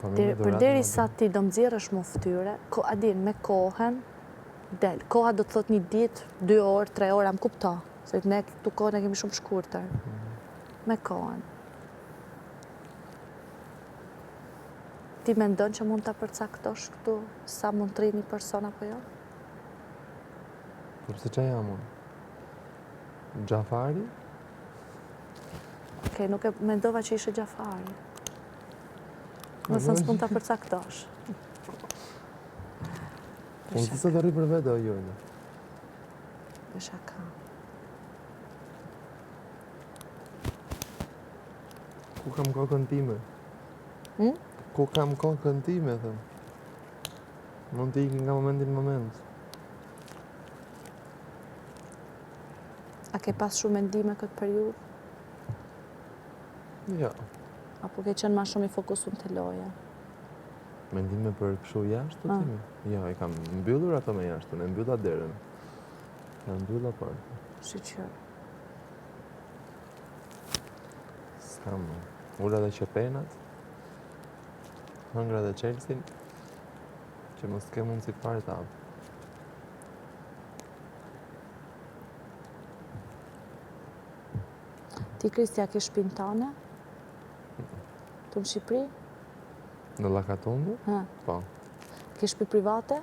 Përderi sa ti do m'zirësh mu ftyre, adin me kohën, del. Koha do të thot një ditë, 2 orë, 3 orë, am kupto. Se ne këtu kohën e kemi shumë shkurtër. Me kohën. Ti mendon që mund të përcaktosh këtu sa mund të rritë një person apo jo? Përse që jam unë? Gjafari? Okej, nuk e mendova që ishe Gjafari. Nëse s'mund të përcaktosh. Unë të se të rri për vete o jojnë. Për shaka. Ku kam kokën time? Ku kam kokën time, thëmë? Mund të ikin nga momentin moment. A ke pas shumë mendime këtë periudhë? Jo. Apo ke qenë ma shumë i fokusuar të loja? Mendime për këshu jashtë të timi? Jo, i kam mbyllur ato me jashtë, e mbylla derën. E mbylla portën. Shqyqër. S'kam ula dhe qepenat, hëngra dhe Chelsea, që mos ke mundë si fare të avë. Ti, Kristja, ke shtëpinë tane? Tu në Shqipëri? Në Lakatundu? Po. Ke shtëpi private?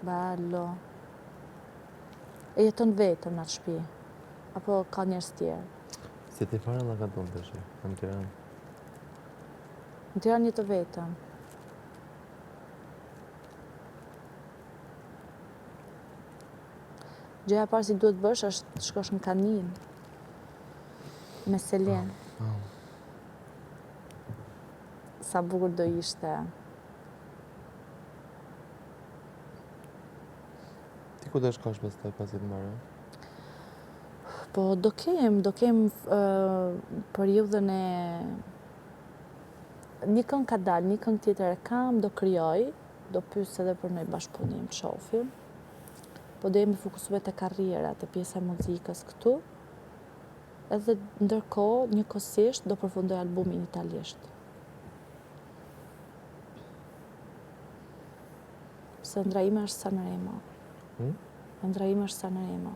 Bello. E jeton vetëm në atë shtëpi? Apo ka njerëz tjerë? Si ti fare Lakatundu të shi, në Tiranë. Në Tiranë jetë vetëm? Gjëja parë si duhet bësh është të shkosh në Kaninë. Me Selin. Sa bukur do ishte. Ti ku do shkosh pastaj pasi të marrë? Po do kem periudhën e... Një këngë ka dalë, një këngë tjetër e kam, do krijoj, do pyes edhe për një bashkëpunim, të shohim. Po do jemi fokusuar te karriera, te pjesa e muzikës këtu. Edhe ndërkohë, njëkohësisht, do përfundoj albumin italisht. Se ëndra ime është Sanremo. Ëndra ime është Sanremo.